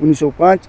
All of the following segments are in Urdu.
1905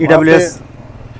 EWS,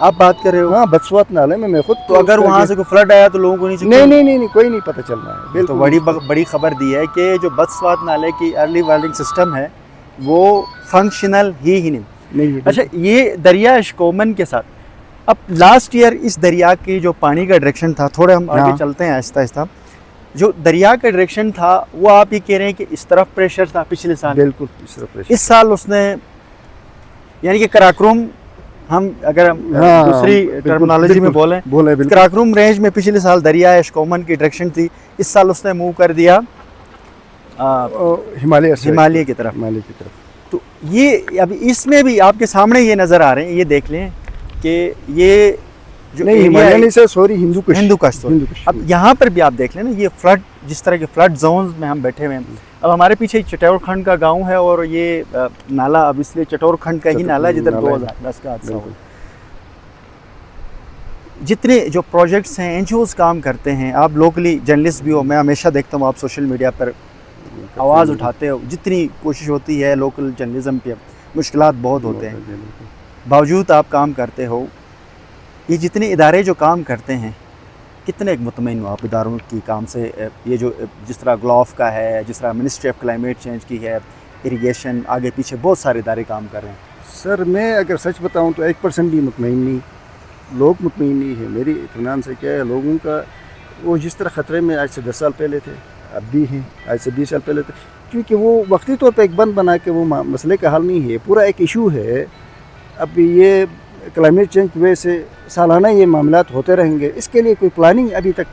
آپ بات کر رہے ہو؟ ہاں بدسوات نالے میں میں خود تو اگر وہاں سے کوئی فلڈ آیا تو لوگوں کو نہیں نہیں کوئی نہیں پتہ چل رہا ہے. تو بڑی خبر دی ہے کہ جو بدسوات نالے کی ارلی وارننگ سسٹم ہے وہ فنکشنل ہی نہیں. اچھا یہ دریا اشکومن کے ساتھ اب لاسٹ ایئر اس دریا کی جو پانی کا ڈائریکشن تھا، تھوڑے ہم آگے چلتے ہیں آہستہ آہستہ، جو دریا کا ڈائریکشن تھا وہ آپ یہ کہہ رہے ہیں کہ اس طرف پریشر تھا پچھلے سال. بالکل اس طرف پریشر. اس سال اس نے یعنی کہ کراکروم، ہم اگر دوسری ٹرمنالوجی میں بولیں کراکروم رینج میں پچھلے سال دریا اشکومن کی ڈائریکشن تھی، اس سال اس نے موو کر دیا ہمالیہ کی طرف. تو یہ اب اس میں بھی آپ کے سامنے یہ نظر آ رہے ہیں، یہ دیکھ لیں کہ یہ جو ہندو کش. اب یہاں پر بھی آپ دیکھ لیں نا، یہ فلڈ، جس طرح کے فلڈ زونز میں ہم بیٹھے ہوئے ہیں. اب ہمارے پیچھے چٹور کھنڈ کا گاؤں ہے اور یہ نالا اب اس لیے چٹور کھنڈ کا ہی نالا جدھر 2010 کا حادثہ ہوا. جتنے جو پروجیکٹس ہیں این جی اوز کام کرتے ہیں، آپ لوکلی جرنلسٹ بھی ہو، میں ہمیشہ دیکھتا ہوں آپ سوشل میڈیا پر آواز اٹھاتے ہو، جتنی کوشش ہوتی ہے لوکل جرنلزم پہ مشکلات بہت ہوتے ہیں، باوجود آپ کام کرتے ہو. یہ جتنے ادارے جو کام کرتے ہیں کتنے مطمئن ہو آپ اداروں کی کام سے؟ یہ جو جس طرح گلوف کا ہے، جس طرح منسٹری آف کلائمیٹ چینج کی ہے، اریگیشن، آگے پیچھے بہت سارے ادارے کام کر رہے ہیں. سر میں اگر سچ بتاؤں تو 1% بھی مطمئن نہیں، لوگ مطمئن نہیں ہے. میری اطمینان سے کیا ہے، لوگوں کا وہ جس طرح خطرے میں آج سے 10 سال پہلے تھے اب بھی ہیں، آج سے 20 سال پہلے تھے، کیونکہ وہ وقتی طور پہ ایک بند بنا کے وہ مسئلے کا حل نہیں ہے، پورا ایک ایشو ہے. اب یہ کلائمیٹ چینج کی وجہ سے سالانہ یہ معاملات ہوتے رہیں گے، اس کے لیے کوئی پلاننگ ابھی تک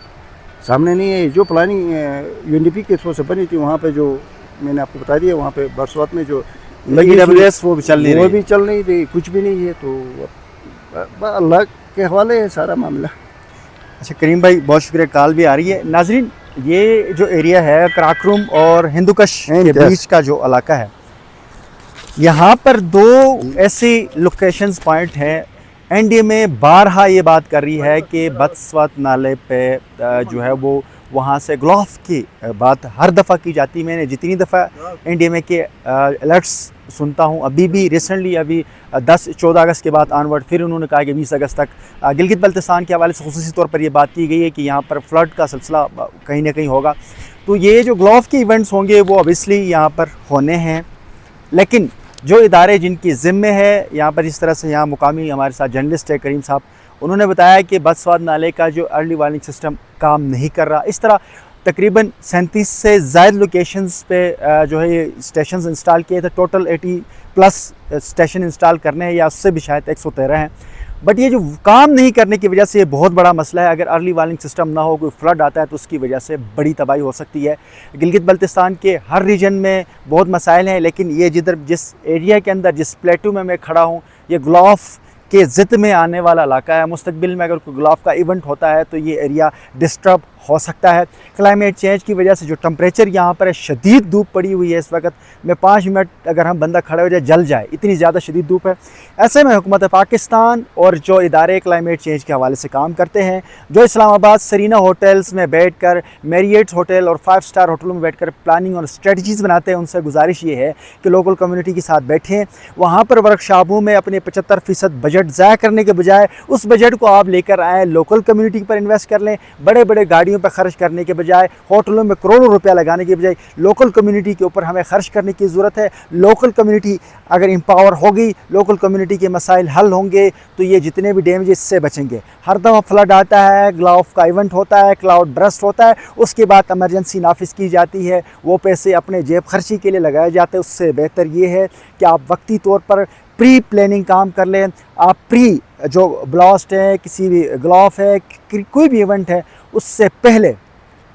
سامنے نہیں ہے. جو planning U N D P کے تھرو سے بنی تھی، وہاں پہ جو میں نے آپ کو بتا دیا، وہاں پہ برسوات میں جو لگی وہ بھی چل نہیں رہی، کچھ بھی نہیں ہے. تو اللہ کے حوالے ہے سارا معاملہ. اچھا کریم بھائی بہت شکریہ، کال بھی آ رہی ہے. ناظرین یہ جو ایریا ہے کراکروم اور ہندوکش کے بیچ کا جو علاقہ ہے، یہاں پر 2 ایسی لوکیشنز پوائنٹ ہیں. این ڈی اے میں بارہا یہ بات کر رہی ہے کہ بدسوات نالے پہ جو ہے وہ وہاں سے گلوف کی بات ہر دفعہ کی جاتی. میں نے جتنی دفعہ این ڈی اے میں کے الرٹس سنتا ہوں، ابھی بھی ریسنٹلی ابھی 14 اگست کے بعد آنورڈ پھر انہوں نے کہا کہ 20 اگست تک گلگت بلتستان کے حوالے سے خصوصی طور پر یہ بات کی گئی ہے کہ یہاں پر فلڈ کا سلسلہ کہیں نہ کہیں ہوگا. تو یہ جو گلوف کے ایونٹس ہوں گے وہ اوبیسلی یہاں پر ہونے ہیں، لیکن جو ادارے جن کی ذمہ ہے یہاں پر، اس طرح سے یہاں مقامی ہمارے ساتھ جرنلسٹ ہے کریم صاحب، انہوں نے بتایا کہ بدسوات نالے کا جو ارلی وارننگ سسٹم کام نہیں کر رہا. اس طرح تقریباً 37 سے زائد لوکیشنز پہ جو ہے یہ اسٹیشنز انسٹال کیے تھے. ٹوٹل 80+ اسٹیشن انسٹال کرنے ہیں، یا اس سے بھی شاید 113 ہیں. بٹ یہ جو کام نہیں کرنے کی وجہ سے یہ بہت بڑا مسئلہ ہے. اگر ارلی وارننگ سسٹم نہ ہو، کوئی فلڈ آتا ہے تو اس کی وجہ سے بڑی تباہی ہو سکتی ہے. گلگت بلتستان کے ہر ریجن میں بہت مسائل ہیں، لیکن یہ جس ایریا کے اندر، جس پلیٹو میں کھڑا ہوں، یہ گلوف کے ضد میں آنے والا علاقہ ہے. مستقبل میں اگر کوئی گلوف کا ایونٹ ہوتا ہے تو یہ ایریا ڈسٹرب ہو سکتا ہے. کلائمیٹ چینج کی وجہ سے جو ٹمپریچر یہاں پر ہے، شدید دھوپ پڑی ہوئی ہے اس وقت. میں 5 منٹ اگر ہم بندہ کھڑے ہو جائے جل جائے، اتنی زیادہ شدید دھوپ ہے. ایسے میں حکومت پاکستان اور جو ادارے کلائمیٹ چینج کے حوالے سے کام کرتے ہیں، جو اسلام آباد سرینا ہوٹلز میں بیٹھ کر، میریٹس ہوٹل اور 5 اسٹار ہوٹلوں میں بیٹھ کر پلاننگ اور اسٹریٹجیز بناتے ہیں، ان سے گزارش یہ ہے کہ لوکل کمیونٹی کے ساتھ بیٹھیں. وہاں پر ورکشاپوں میں اپنے 75% بجٹ ضائع کرنے کے بجائے اس بجٹ کو آپ لے کر آئیں، لوکل کمیونٹی پر انویسٹ کر لیں. بڑے بڑے گاڑیوں پر خرچ کرنے کے بجائے، ہوٹلوں میں کروڑوں روپیہ لگانے کے بجائے لوکل کمیونٹی کے اوپر ہمیں خرچ کرنے کی ضرورت ہے. لوکل کمیونٹی اگر امپاور ہوگی، لوکل کمیونٹی کے مسائل حل ہوں گے تو یہ جتنے بھی ڈیمیجز سے بچیں گے. ہر دفعہ فلڈ آتا ہے، گلوف کا ایونٹ ہوتا ہے، کلاؤڈ برسٹ ہوتا ہے، اس کے بعد ایمرجنسی نافذ کی جاتی ہے، وہ پیسے اپنے جیب خرچی کے لیے لگائے جاتے ہیں. اس سے بہتر یہ ہے کہ آپ وقتی طور پر پری پلاننگ کام کر لیں. آپ جو بلاسٹ ہے، کسی بھی گلوف ہے، کوئی بھی ایونٹ ہے، اس سے پہلے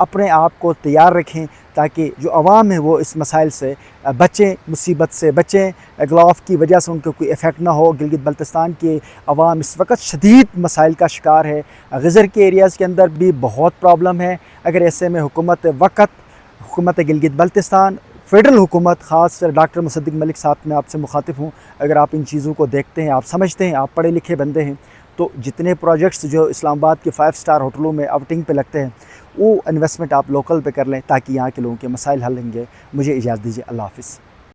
اپنے آپ کو تیار رکھیں تاکہ جو عوام ہے وہ اس مسائل سے بچیں، مصیبت سے بچیں. گلوف کی وجہ سے ان کو کوئی ایفیکٹ نہ ہو. گلگت بلتستان کے عوام اس وقت شدید مسائل کا شکار ہے. غزر کے ایریاز کے اندر بھی بہت پرابلم ہے. اگر ایسے میں حکومت گلگت بلتستان، فیڈرل حکومت، خاص ڈاکٹر مصدق ملک صاحب، میں آپ سے مخاطب ہوں، اگر آپ ان چیزوں کو دیکھتے ہیں، آپ سمجھتے ہیں، آپ پڑھے لکھے بندے ہیں، تو جتنے پروجیکٹس جو اسلام آباد کے 5 اسٹار ہوٹلوں میں آؤٹنگ پہ لگتے ہیں، وہ انویسٹمنٹ آپ لوکل پہ کر لیں تاکہ یہاں کے لوگوں کے مسائل حل ہوں گے. مجھے اجازت دیجیے، اللہ حافظ.